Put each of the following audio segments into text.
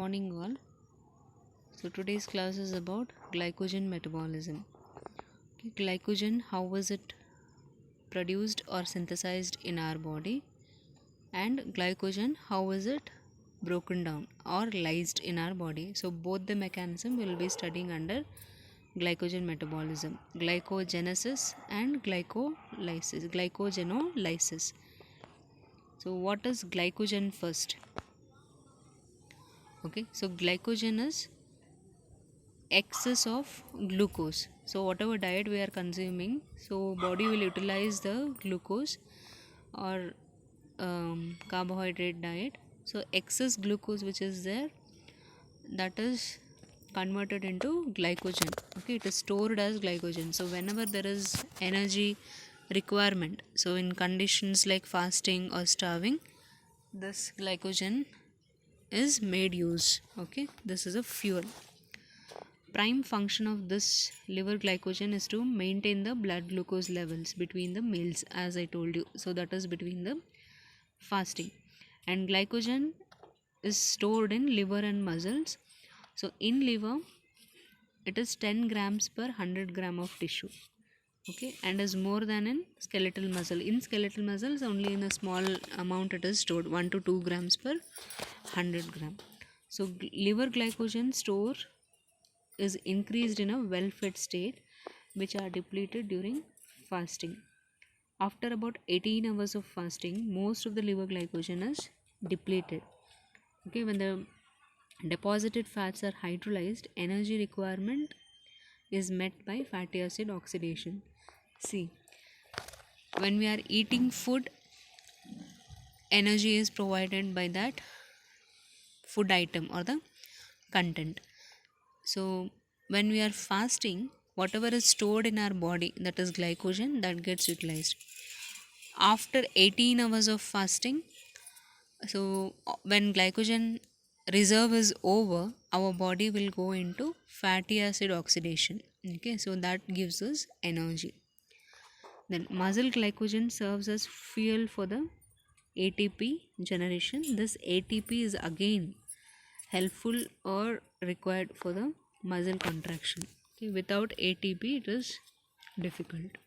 Morning all. So today's class is about glycogen metabolism. Okay, glycogen, how was it produced or synthesized in our body, and glycogen, how is it broken down or lysed in our body. So both the mechanism we will be studying under glycogen metabolism, glycogenesis and glycogenolysis. So what is glycogen first? Okay, so glycogen is excess of glucose. So whatever diet we are consuming, so body will utilize the glucose or carbohydrate diet. So excess glucose which is there, that is converted into glycogen. Okay, it is stored as glycogen. So whenever there is energy requirement, so in conditions like fasting or starving, this glycogen is made use. Okay, this is a fuel. Prime function of this liver glycogen is to maintain the blood glucose levels between the meals, as I told you. So that is between the fasting. And glycogen is stored in liver and muscles. So in liver, it is 10 grams per 100 gram of tissue. Okay, and is more than in skeletal muscle. In skeletal muscles, only in a small amount it is stored, 1 to 2 grams per 100 gram. So liver glycogen store is increased in a well-fed state, which are depleted during fasting. After about 18 hours of fasting, most of the liver glycogen is depleted. Okay, when the deposited fats are hydrolyzed, energy requirement is met by fatty acid oxidation. See, when we are eating food, energy is provided by that food item or the content. So when we are fasting, whatever is stored in our body, that is glycogen, that gets utilized. After 18 hours of fasting, so when glycogen reserve is over, our body will go into fatty acid oxidation. Okay, so that gives us energy. Then muscle glycogen serves as fuel for the ATP generation. This ATP is again helpful or required for the muscle contraction. Okay, without ATP it is difficult.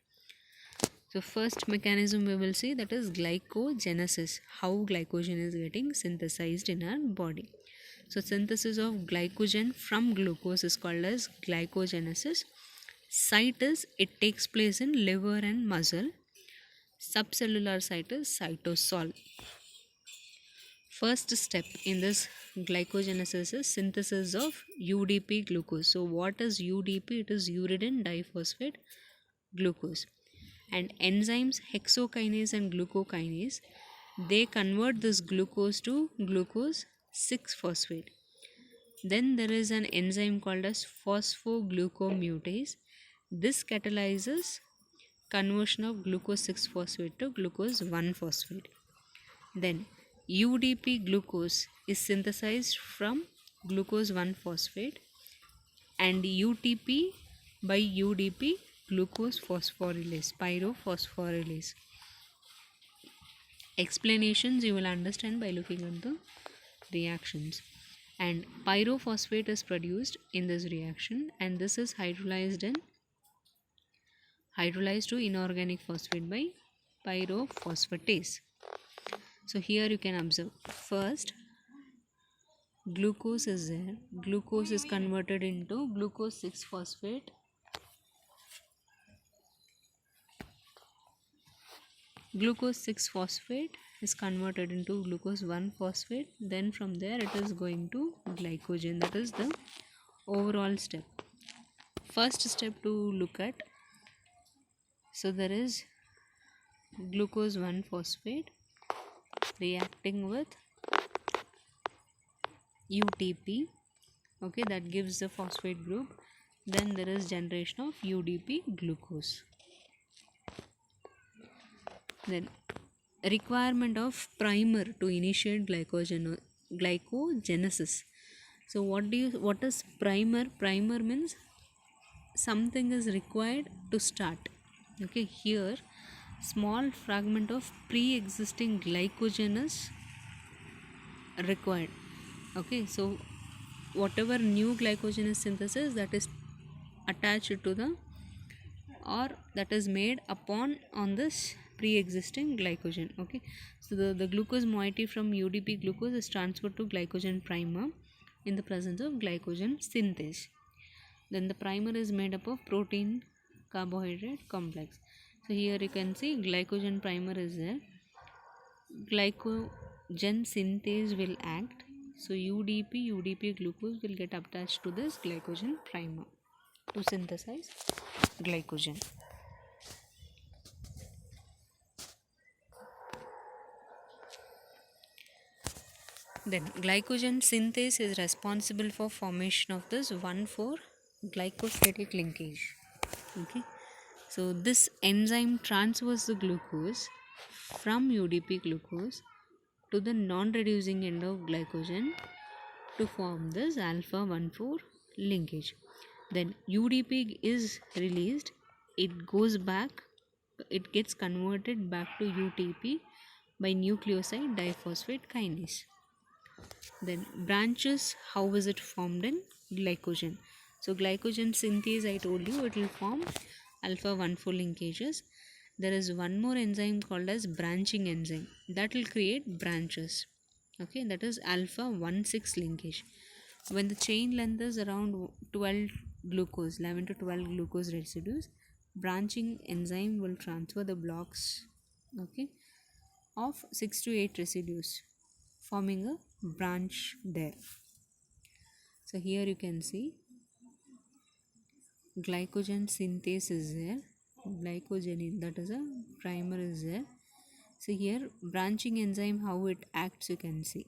So first mechanism we will see, that is glycogenesis, how glycogen is getting synthesized in our body. So synthesis of glycogen from glucose is called as glycogenesis. Site is, it takes place in liver and muscle. Subcellular site is cytosol. First step in this glycogenesis is synthesis of UDP glucose. So what is UDP? It is uridine diphosphate glucose. And enzymes hexokinase and glucokinase, they convert this glucose to glucose 6-phosphate. Then there is an enzyme called as phosphoglucomutase. This catalyzes conversion of glucose 6-phosphate to glucose 1-phosphate. Then UDP glucose is synthesized from glucose 1-phosphate, and UTP by UDP glucose phosphorylase, pyrophosphorylase. Explanations you will understand by looking at the reactions. And pyrophosphate is produced in this reaction, and this is hydrolyzed to inorganic phosphate by pyrophosphatase. So here you can observe, first glucose is there, glucose is converted into glucose 6-phosphate, glucose 6-phosphate is converted into glucose 1-phosphate, then from there it is going to glycogen. That is the overall step. First step to look at, so there is glucose 1-phosphate reacting with UTP, okay, that gives the phosphate group. Then there is generation of UDP glucose. Then requirement of primer to initiate glycogenesis. So what is primer? Primer means something is required to start. Okay, here small fragment of pre-existing glycogen is required. Okay, so whatever new glycogen is synthesis, that is attached to the, or that is made upon on this pre-existing glycogen. Okay, so the glucose moiety from UDP glucose is transferred to glycogen primer in the presence of glycogen synthase. Then the primer is made up of protein carbohydrate complex. So here you can see glycogen primer is there. Glycogen synthase will act. So UDP glucose will get attached to this glycogen primer to synthesize glycogen. Then glycogen synthase is responsible for formation of this 1,4 glycosidic linkage. Okay, so this enzyme transfers the glucose from UDP glucose to the non-reducing end of glycogen to form this alpha 1,4 linkage. Then UDP is released, it goes back, it gets converted back to UTP by nucleoside diphosphate kinase. Then branches, how is it formed in glycogen? So glycogen synthase, I told you, it will form alpha 1,4 linkages. There is one more enzyme called as branching enzyme that will create branches. Okay, that is alpha 1,6 linkage. When the chain length is around 12 glucose, 11 to 12 glucose residues, branching enzyme will transfer the blocks, okay, of 6 to 8 residues, forming a branch there. So here you can see glycogen synthase is there, glycogenin, that is a primer is there. So here branching enzyme, how it acts you can see.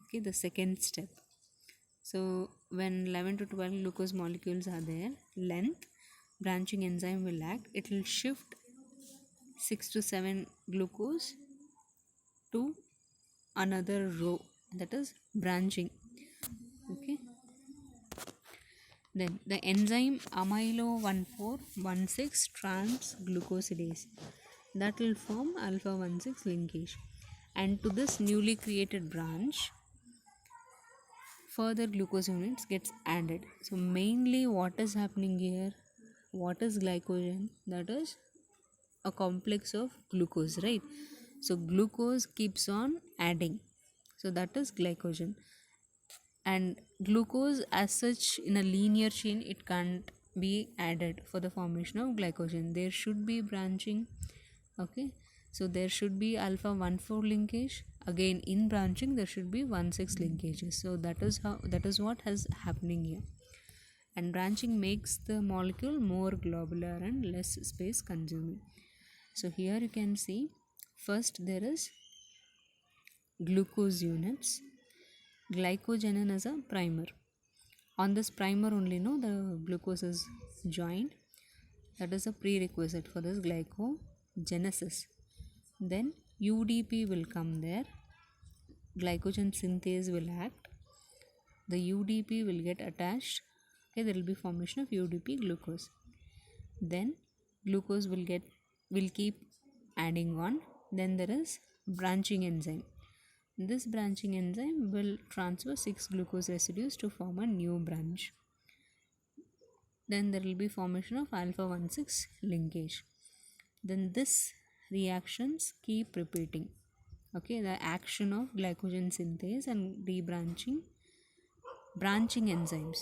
Okay, the second step. So when 11 to 12 glucose molecules are there, length, branching enzyme will act. It will shift 6 to 7 glucose to another row, that is branching. Okay, then the enzyme amylo 1,4,1,6 trans glucosidase, that will form alpha 1,6 linkage, and to this newly created branch further glucose units gets added. So mainly what is happening here, what is glycogen? That is a complex of glucose, right? So glucose keeps on adding, so that is glycogen. And glucose as such in a linear chain, it can't be added for the formation of glycogen. There should be branching. Okay, so there should be alpha 1,4 linkage. Again in branching there should be 1,6 linkages. So that is what has happening here. And branching makes the molecule more globular and less space consuming. So here you can see first there is glucose units, glycogenin is a primer. On this primer only the glucose is joined, that is a prerequisite for this glycogenesis. Then UDP will come there, glycogen synthase will act, the UDP will get attached. Okay, there will be formation of UDP glucose. Then glucose will keep adding on. Then there is branching enzyme. This branching enzyme will transfer 6 glucose residues to form a new branch. Then there will be formation of alpha 1,6 linkage. Then this reactions keep repeating. Okay, the action of glycogen synthase and rebranching, branching enzymes,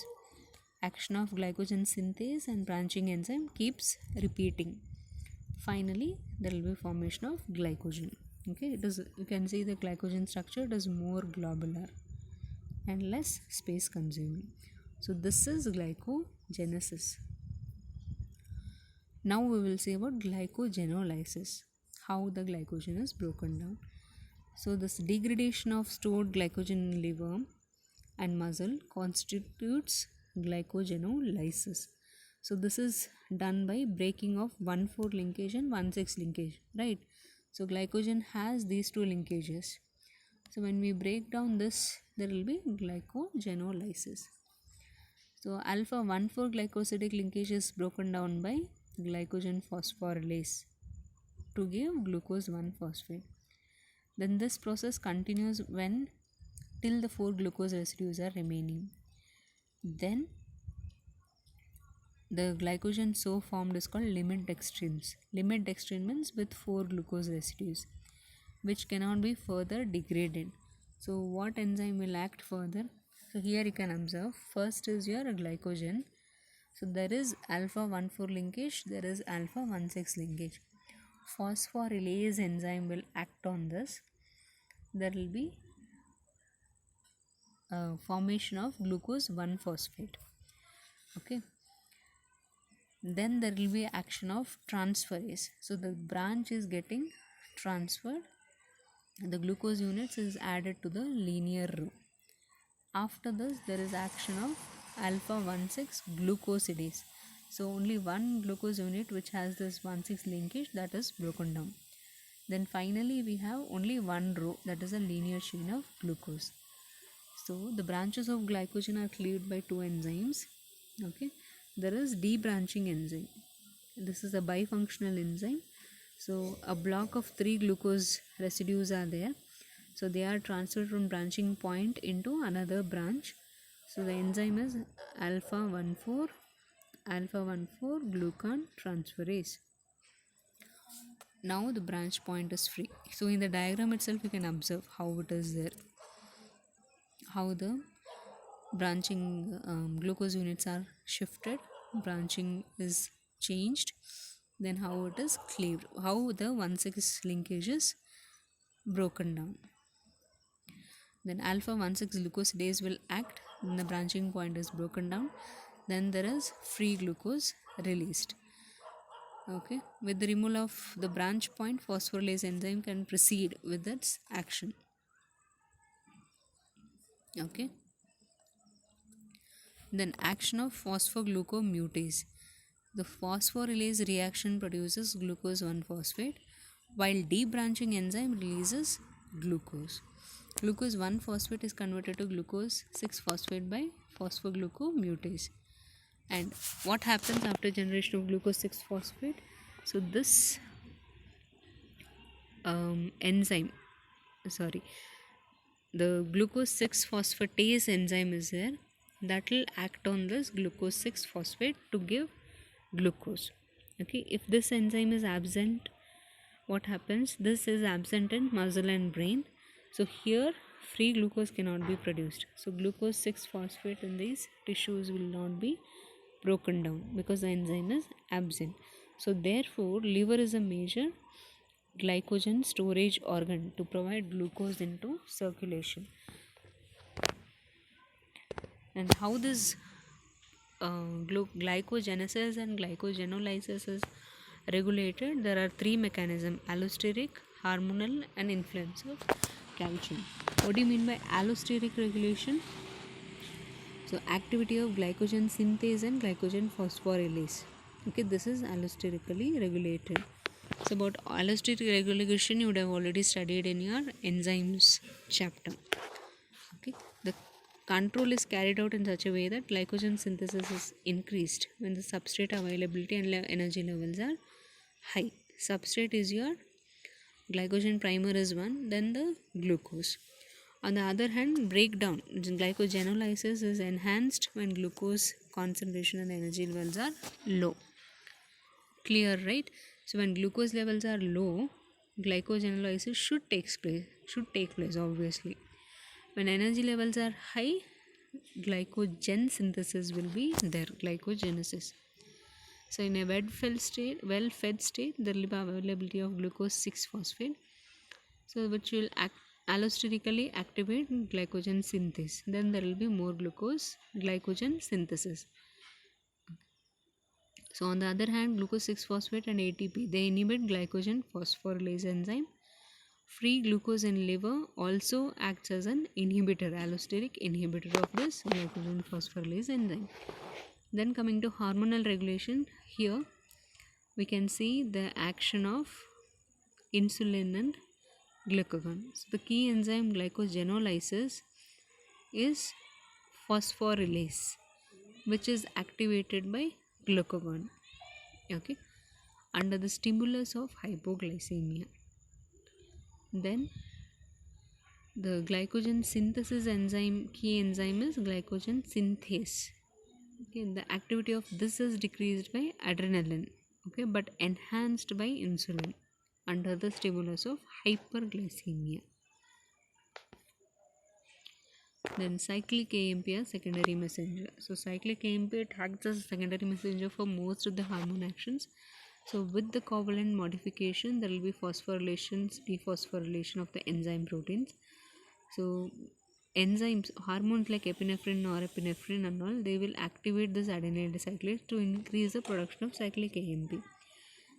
action of glycogen synthase and branching enzyme keeps repeating. Finally there will be formation of glycogen. Okay, it is, you can see the glycogen structure, it is more globular and less space consuming. So this is glycogenesis. Now we will see about glycogenolysis, how the glycogen is broken down. So this degradation of stored glycogen in liver and muscle constitutes glycogenolysis. So this is done by breaking of 1,4 linkage and 1,6 linkage, right? So glycogen has these two linkages. So when we break down this, there will be glycogenolysis. So alpha 1,4 glycosidic linkage is broken down by glycogen phosphorylase to give glucose 1-phosphate. Then this process continues when till the 4 glucose residues are remaining. Then the glycogen so formed is called limit dextrins. Limit dextrin means with 4 glucose residues, which cannot be further degraded. So what enzyme will act further? So here you can observe, first is your glycogen. So there is alpha 1,4 linkage, there is alpha 1,6 linkage. Phosphorylase enzyme will act on this. There will be formation of glucose 1-phosphate. Okay. Then there will be action of transferase. So the branch is getting transferred. The glucose units is added to the linear row. After this, there is action of alpha 1,6 glucosidase. So only one glucose unit which has this 1,6 linkage, that is broken down. Then finally we have only one row, that is a linear chain of glucose. So the branches of glycogen are cleaved by two enzymes. Okay, there is debranching enzyme. This is a bifunctional enzyme. So a block of 3 glucose residues are there. So they are transferred from branching point into another branch. So the enzyme is alpha 1,4 glucan transferase. Now the branch point is free. So in the diagram itself you can observe how it is there, how the branching glucose units are shifted, branching is changed, then how it is cleaved, how the 1,6 linkage is broken down. Then alpha 1,6 glucosidase will act when the branching point is broken down. Then there is free glucose released. Okay, with the removal of the branch point, phosphorylase enzyme can proceed with its action. Okay. Then action of phosphoglucomutase. The phosphorylase reaction produces glucose 1-phosphate, while debranching enzyme releases glucose. Glucose 1-phosphate is converted to glucose 6-phosphate by phosphoglucomutase. And what happens after generation of glucose 6-phosphate? So this enzyme, the glucose 6-phosphatase enzyme is there, that will act on this glucose 6-phosphate to give glucose. Okay, if this enzyme is absent, what happens? This is absent in muscle and brain. So here free glucose cannot be produced. So glucose 6-phosphate in these tissues will not be broken down because the enzyme is absent. So therefore liver is a major glycogen storage organ to provide glucose into circulation. And how this glycogenesis and glycogenolysis is regulated? There are 3 mechanisms: allosteric, hormonal, and influence of calcium. What do you mean by allosteric regulation? So activity of glycogen synthase and glycogen phosphorylase. Okay, this is allosterically regulated. So about allosteric regulation you would have already studied in your enzymes chapter. Okay, the control is carried out in such a way that glycogen synthesis is increased when the substrate availability and energy levels are high. Substrate is your glycogen primer is 1, then the glucose. On the other hand, breakdown, glycogenolysis is enhanced when glucose concentration and energy levels are low. Clear, right? So when glucose levels are low, glycogenolysis should take place obviously. When energy levels are high, glycogen synthesis will be there, glycogenesis. So in a well-fed state, there will be availability of glucose 6-phosphate, so which will allosterically activate glycogen synthase. Then there will be more glycogen synthesis. So on the other hand, glucose 6-phosphate and ATP, they inhibit glycogen phosphorylase enzyme. Free glucose in liver also acts as an inhibitor, allosteric inhibitor of this glycogen phosphorylase enzyme. Then coming to hormonal regulation, here we can see the action of insulin and glucagon. So the key enzyme glycogenolysis is phosphorylase, which is activated by glucagon, okay, under the stimulus of hypoglycemia. Then The glycogen synthesis enzyme, key enzyme is glycogen synthase. Okay, the activity of this is decreased by adrenaline, okay, but enhanced by insulin under the stimulus of hyperglycemia. Then cyclic AMP as secondary messenger. So cyclic AMP, it acts as a secondary messenger for most of the hormone actions. So with the covalent modification, there will be phosphorylations, dephosphorylation of the enzyme proteins. So enzymes, hormones like epinephrine, norepinephrine and all, they will activate this adenyl dicyclase to increase the production of cyclic AMP.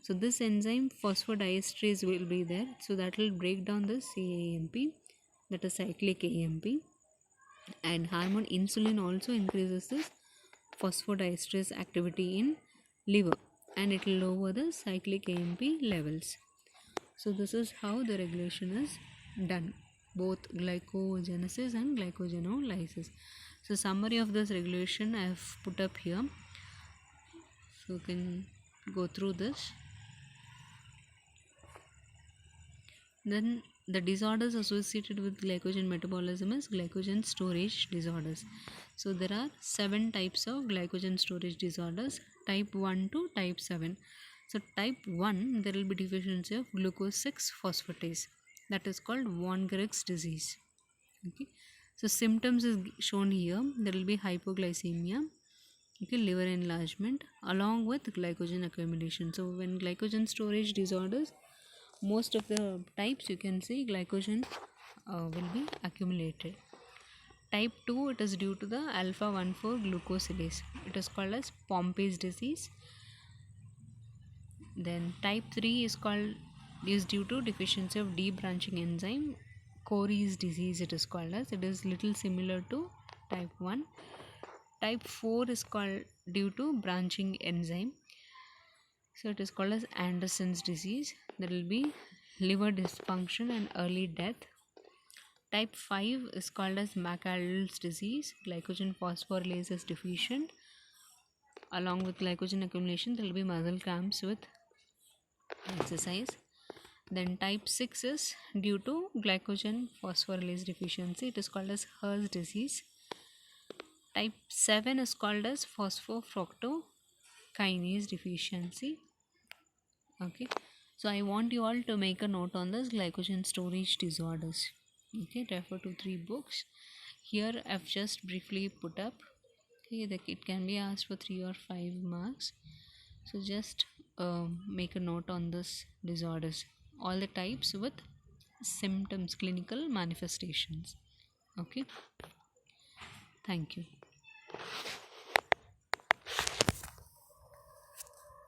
So this enzyme phosphodiesterase will be there. So that will break down the CAMP, that is cyclic AMP. And hormone insulin also increases this phosphodiesterase activity in liver, and it will lower the cyclic AMP levels. So this is how the regulation is done, both glycogenesis and glycogenolysis. So summary of this regulation I have put up here, so you can go through this. Then the disorders associated with glycogen metabolism is glycogen storage disorders. So there are 7 types of glycogen storage disorders, type 1 to type 7. So type 1, there will be deficiency of glucose 6 phosphatase, that is called von Greg's disease. Okay, so symptoms is shown here. There will be hypoglycemia, okay, liver enlargement along with glycogen accumulation. So when glycogen storage disorders, most of the types you can see glycogen will be accumulated. Type 2, it is due to the alpha 1,4 glucosylase, it is called as Pompey's disease. Then type 3 is due to deficiency of debranching enzyme, Cory's disease it is called as. It is little similar to type 1. Type 4 is called due to branching enzyme, so it is called as Anderson's disease. There will be liver dysfunction and early death. Type 5 is called as McArdle's disease. Glycogen phosphorylase is deficient. Along with glycogen accumulation, there will be muscle cramps with exercise. Then type 6 is due to glycogen phosphorylase deficiency. It is called as Her's disease. Type 7 is called as phosphofructokinase deficiency. Okay, so I want you all to make a note on this glycogen storage disorders. Okay, refer to 3 books. Here I've just briefly put up. Okay, it can be asked for 3 or 5 marks. So just make a note on this disorders, all the types with symptoms, clinical manifestations. Okay, thank you.